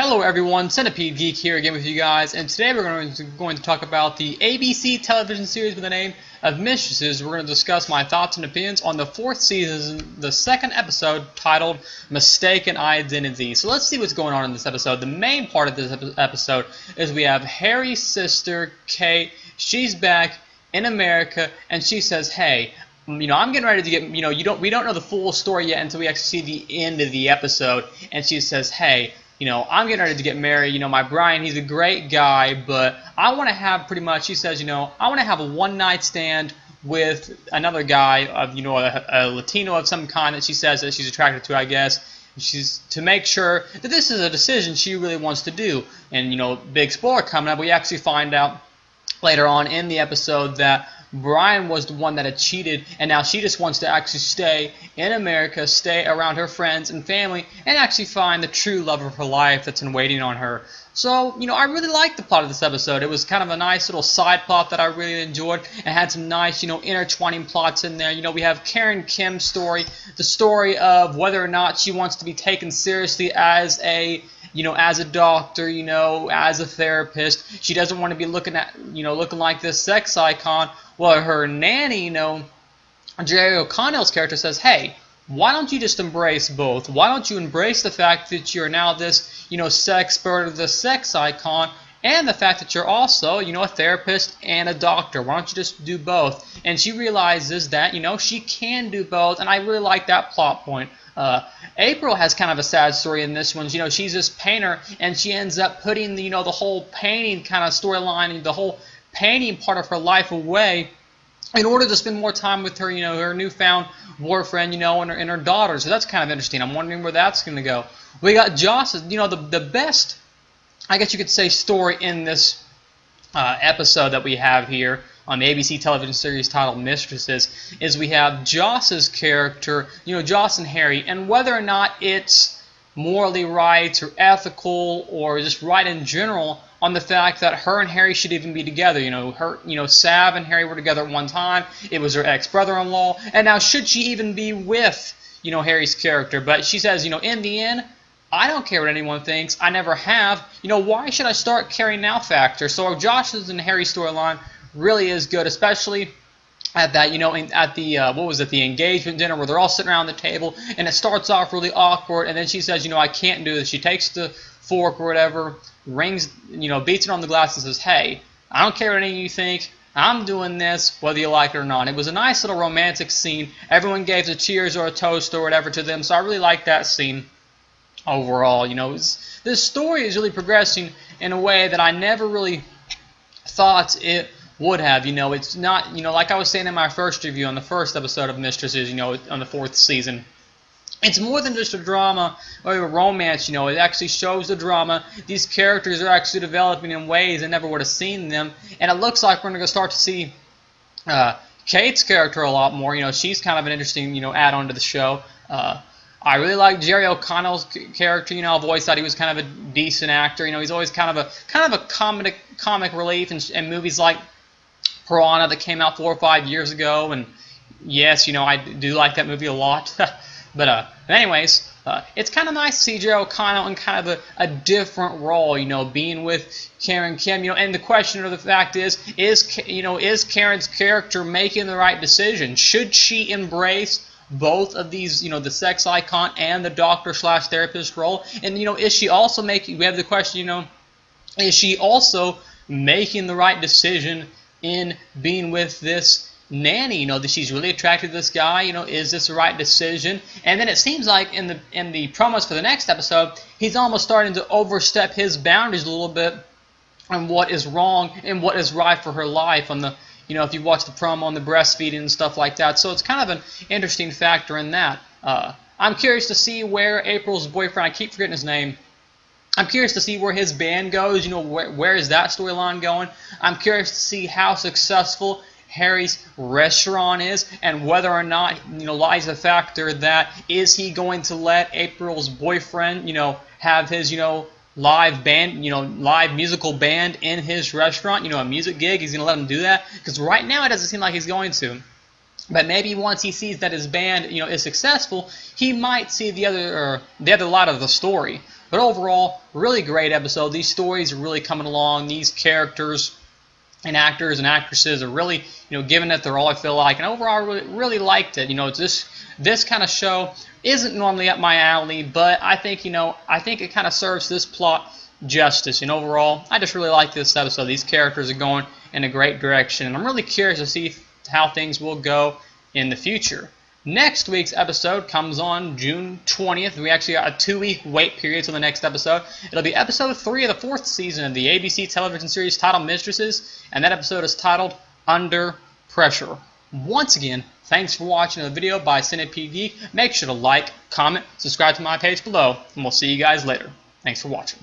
Hello everyone, Centipede Geek here again with you guys, and today we're going to talk about the ABC television series with the name of Mistresses. We're going to discuss my thoughts and opinions on the 4th season, the 2nd episode, titled Mistaken Identity. So let's see what's going on in this episode. The main part of this episode is we have Harry's sister, Kate. She's back in America, and she says, hey, I'm getting ready to get, we don't know the full story yet until we actually see the end of the episode, and she says, hey, I'm getting ready to get married. My Brian, he's a great guy, but I want to have pretty much, she says, I want to have a one-night stand with another guy of, a Latino of some kind that she says that she's attracted to, I guess. She's to make sure that this is a decision she really wants to do. And, big spoiler coming up, we actually find out later on in the episode that Brian was the one that had cheated, and now she just wants to actually stay in America, stay around her friends and family, and actually find the true love of her life that's in waiting on her. So, I really liked the plot of this episode. It was kind of a nice little side plot that I really enjoyed. It had some nice, intertwining plots in there. We have Karen Kim's story, the story of whether or not she wants to be taken seriously as a as a doctor, as a therapist. She doesn't want to be looking like this sex icon. Well, her nanny, Jerry O'Connell's character says, hey, why don't you just embrace both? Why don't you embrace the fact that you're now this, sex expert or the sex icon, and the fact that you're also, a therapist and a doctor? Why don't you just do both? And she realizes that, she can do both, and I really like that plot point. April has kind of a sad story in this one. She's this painter, and she ends up putting the whole painting kind of storyline, the whole painting part of her life away in order to spend more time with her, her newfound boyfriend, and her daughter. So that's kind of interesting. I'm wondering where that's going to go. We got Joss's, the best, I guess you could say, story in this episode that we have here on the ABC television series titled Mistresses is we have Joss's character, Joss and Harry, and whether or not it's morally right or ethical or just right in general on the fact that her and Harry should even be together. Sav and Harry were together at one time. It was her ex-brother-in-law, and now should she even be with, Harry's character? But she says, in the end, I don't care what anyone thinks. I never have. Why should I start caring now factor? So Josh's and Harry's storyline really is good, especially at that, at the, what was it, the engagement dinner where they're all sitting around the table, and it starts off really awkward, and then she says, I can't do this. She takes the fork or whatever, rings, beats it on the glass and says, hey, I don't care what any of you think. I'm doing this whether you like it or not. It was a nice little romantic scene. Everyone gave a cheers or a toast or whatever to them, so I really liked that scene overall. This story is really progressing in a way that I never really thought it would have. It's not, like I was saying in my first review on the first episode of Mistresses, on the 4th season. It's more than just a drama or a romance, it actually shows the drama. These characters are actually developing in ways I never would have seen them. And it looks like we're going to start to see Kate's character a lot more. She's kind of an interesting, add-on to the show. I really like Jerry O'Connell's character. I've always thought he was kind of a decent actor. He's always kind of a comic relief in movies like Piranha that came out 4 or 5 years ago. And yes, I do like that movie a lot. But anyways, it's kind of nice to see Jerry O'Connell in kind of a different role, being with Karen Kim, and the question or the fact is Karen's character making the right decision? Should she embrace both of these, the sex icon and the doctor/therapist role? And, is she also making, we have the question, is she also making the right decision in being with this nanny? That she's really attracted to this guy. Is this the right decision? And then it seems like in the promos for the next episode, he's almost starting to overstep his boundaries a little bit on what is wrong and what is right for her life. On the, if you watch the promo on the breastfeeding and stuff like that. So it's kind of an interesting factor in that. I'm curious to see where April's boyfriend, I keep forgetting his name, I'm curious to see where his band goes. Where is that storyline going? I'm curious to see how successful Harry's restaurant is, and whether or not, lies the factor that is he going to let April's boyfriend, have his, live band, live musical band in his restaurant, a music gig. He's going to let him do that? Because right now it doesn't seem like he's going to. But maybe once he sees that his band, is successful, he might see the other lot of the story. But overall, really great episode. These stories are really coming along. These characters and actors and actresses are really, giving it their all, I feel like. And overall, I really liked it. This kind of show isn't normally up my alley, but I think, it kind of serves this plot justice. And overall, I just really like this episode. These characters are going in a great direction, and I'm really curious to see how things will go in the future. Next week's episode comes on June 20th. We actually got a 2-week wait period till the next episode. It'll be episode 3 of the 4th season of the ABC television series titled Mistresses, and that episode is titled Under Pressure. Once again, thanks for watching the video by Centipede Geek. Make sure to like, comment, subscribe to my page below, and we'll see you guys later. Thanks for watching.